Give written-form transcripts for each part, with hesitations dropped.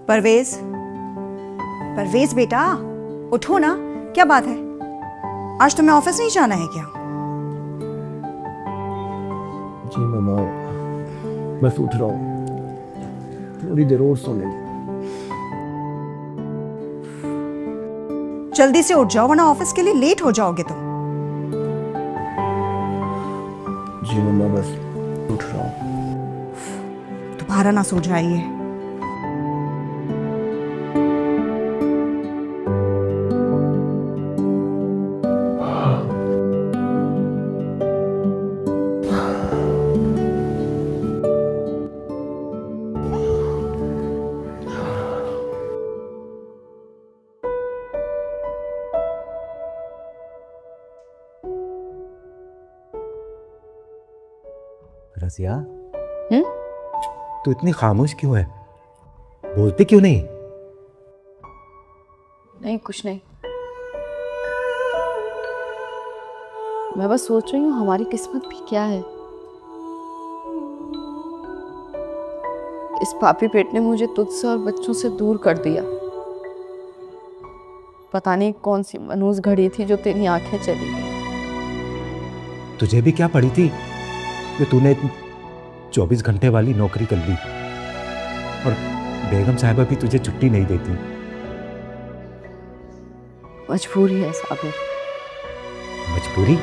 परवेज, परवेज बेटा उठो ना, क्या बात है? आज तुम्हें ऑफिस नहीं जाना है क्या? जी मम्मा, बस उठ रहा हूँ, थोड़ी देर और सो लेंगे। जल्दी से उठ जाओ वरना ऑफिस के लिए लेट हो जाओगे तुम। जी मम्मा, बस उठ रहा हूँ। दोबारा ना सो जाइए। रसिया, तू इतनी खामोश क्यों है? बोलती क्यों नहीं? नहीं, कुछ नहीं। मैं बस सोच रही हूँ हमारी किस्मत भी क्या है। इस पापी पेट ने मुझे तुझसे और बच्चों से दूर कर दिया। पता नहीं कौन सी मनहूस घड़ी थी जो तेरी आंखें चली गई। तुझे भी क्या पड़ी थी कि तूने 24 घंटे वाली नौकरी कर ली और बेगम साहिबा भी तुझे छुट्टी नहीं देती। मजबूरी है साबिर। मजबूरी?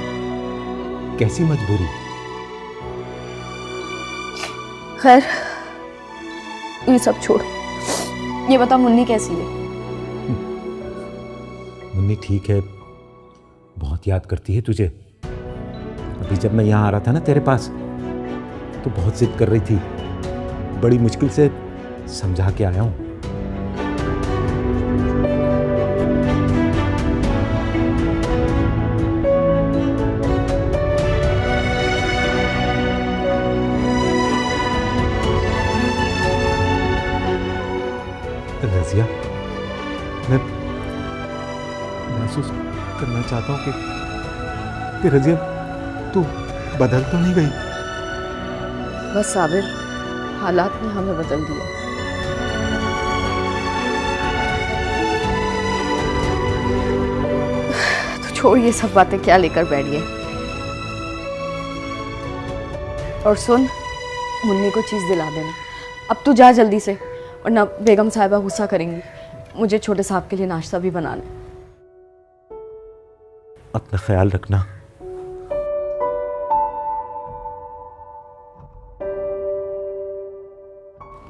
कैसी मजबूरी? खैर, ये सब छोड़, ये बता मुन्नी कैसी है? मुन्नी ठीक है, बहुत याद करती है तुझे। अभी जब मैं यहाँ आ रहा था ना तेरे पास, तो बहुत जिद कर रही थी। बड़ी मुश्किल से समझा के आया हूँ। रज़िया, मैं महसूस करना चाहता हूँ कि रज़िया तू बदल तो नहीं गई। बस साबिर, हालात ने हमें बदल दिया। तो छोड़ ये सब बातें, क्या लेकर बैठ गए। और सुन, मुन्नी को चीज दिला देना। अब तू जा जल्दी से, वरना बेगम साहिबा गुस्सा करेंगी। मुझे छोटे साहब के लिए नाश्ता भी बनाना है। अपना ख्याल रखना।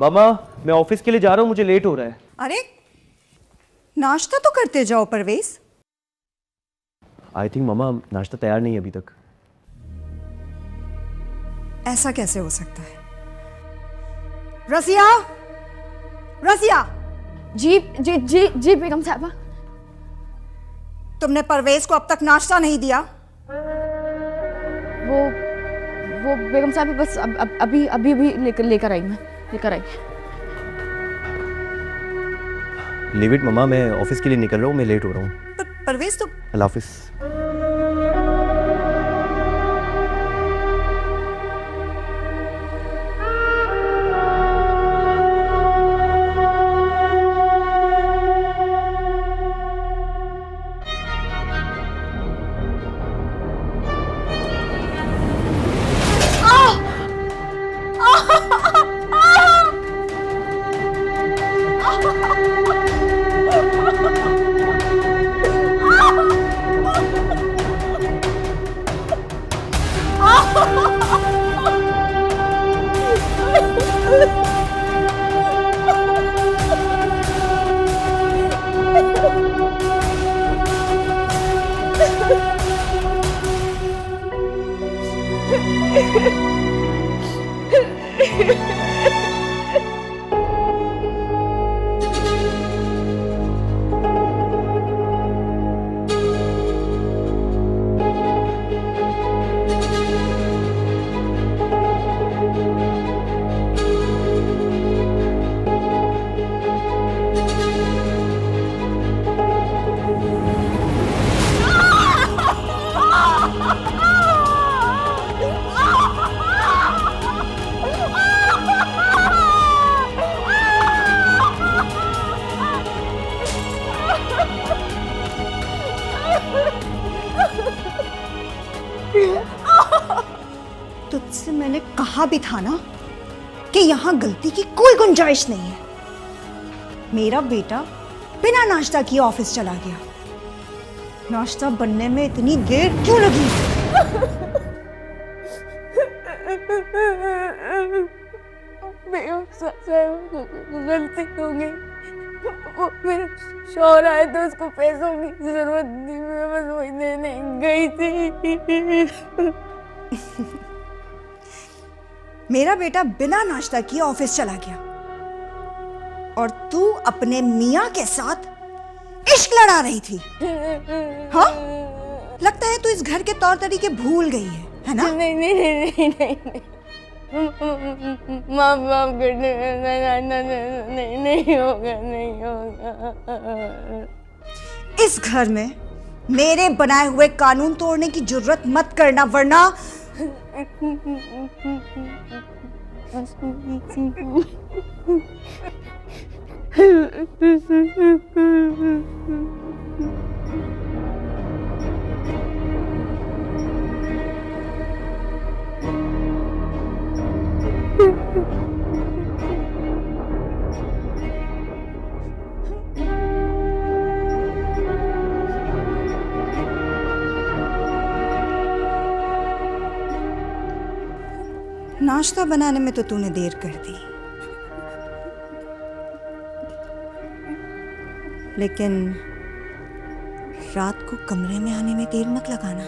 मामा, मैं ऑफिस के लिए जा रहा हूँ, मुझे लेट हो रहा है। अरे नाश्ता तो करते जाओ परवेज। आई थिंक मामा नाश्ता तैयार नहीं है अभी तक। ऐसा कैसे हो सकता है? रसिया, रसिया। जी जी जी जी बेगम साहिबा। तुमने परवेज को अब तक नाश्ता नहीं दिया? वो बेगम साहिबा बस अभी अभी अभी लेकर आई, मैं लेकर आई। लीव इट मामा, मैं ऑफिस के लिए निकल रहा हूँ, मैं लेट हो रहा हूँ। परवेज तो अल्लाह हाफिज। मैंने कहा भी था ना कि यहाँ गलती की कोई गुंजाइश नहीं है। मेरा बेटा बिना नाश्ता किए ऑफिस चला गया। नाश्ता बनने में इतनी देर क्यों लगी? गलती हो गई। वो मेरा शौहर आया तो उसको पैसों की जरूरत थी, मैं बस वही देने गई थी। मेरा बेटा बिना नाश्ता किए ऑफिस चला गया और तू अपने मियाँ के साथ इश्क लड़ा रही थी। हाँ, लगता है तू इस घर के तौर तरीके भूल गई है ना? नहीं नहीं नहीं नहीं नहीं, नहीं। माफ माफ कर दे, नहीं नहीं होगा, नहीं होगा। इस घर में मेरे बनाए हुए कानून तोड़ने की जुर्रत मत करना, वरना नाश्ता बनाने में तो तूने देर कर दी, लेकिन रात को कमरे में आने में देर मत लगाना।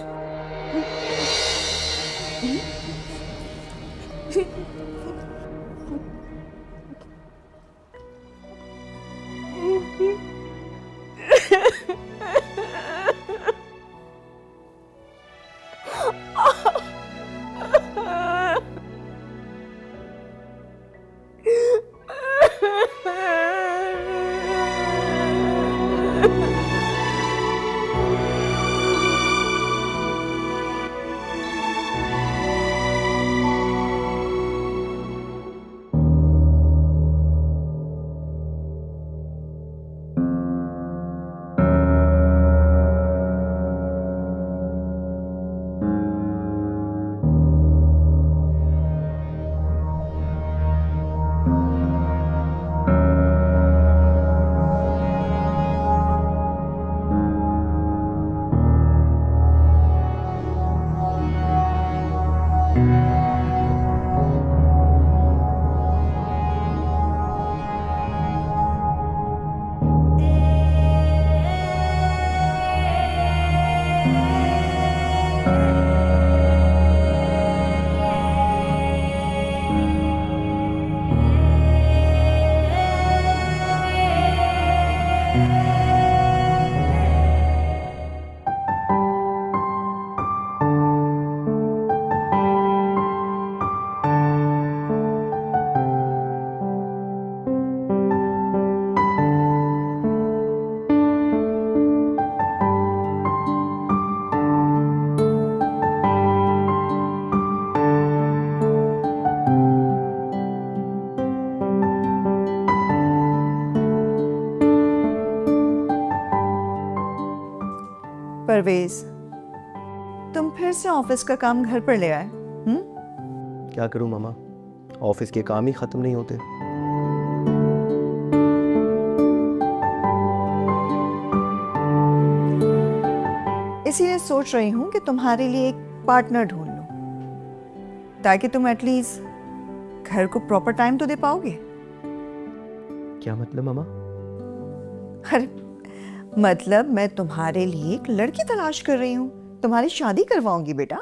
परवेज, तुम फिर से ऑफिस का काम घर पर ले आए? क्या करूं मामा, ऑफिस के काम ही खत्म नहीं होते। इसीलिए सोच रही हूँ कि तुम्हारे लिए एक पार्टनर ढूंढ लूं, ताकि तुम एटलीस्ट घर को प्रॉपर टाइम तो दे पाओगे। क्या मतलब मामा? अरे मतलब मैं तुम्हारे लिए एक लड़की तलाश कर रही हूँ, तुम्हारी शादी करवाऊंगी बेटा।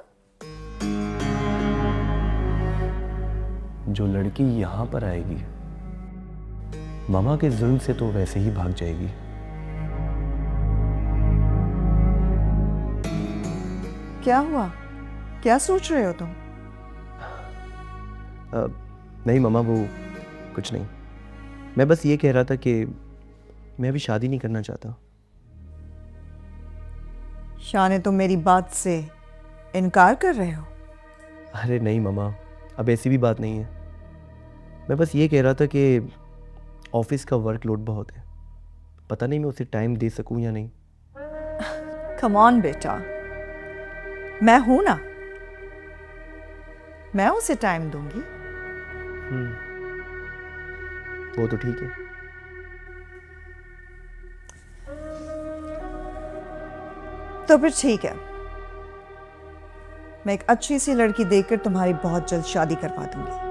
जो लड़की यहाँ पर आएगी मामा के जुल्म से तो वैसे ही भाग जाएगी। क्या हुआ, क्या सोच रहे हो तुम? नहीं मामा, वो कुछ नहीं। मैं बस ये कह रहा था कि मैं अभी शादी नहीं करना चाहता। शाने, तुम मेरी बात से इनकार कर रहे हो? अरे नहीं मामा, अब ऐसी भी बात नहीं है। मैं बस ये कह रहा था कि ऑफिस का वर्कलोड बहुत है, पता नहीं मैं उसे टाइम दे सकूं या नहीं। कम ऑन बेटा, मैं हूं ना। मैं उसे टाइम दूंगी। वो तो ठीक है। तो फिर ठीक है, मैं एक अच्छी सी लड़की देखकर तुम्हारी बहुत जल्द शादी करवा दूंगी।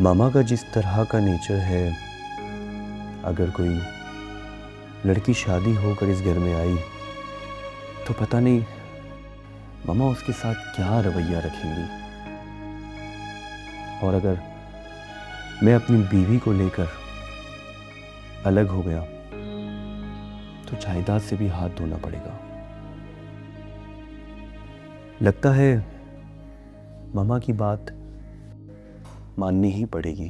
मामा का जिस तरह का नेचर है, अगर कोई लड़की शादी होकर इस घर में आई तो पता नहीं मामा उसके साथ क्या रवैया रखेंगी। और अगर मैं अपनी बीवी को लेकर अलग हो गया तो जायदाद से भी हाथ धोना पड़ेगा। लगता है मामा की बात माननी ही पड़ेगी।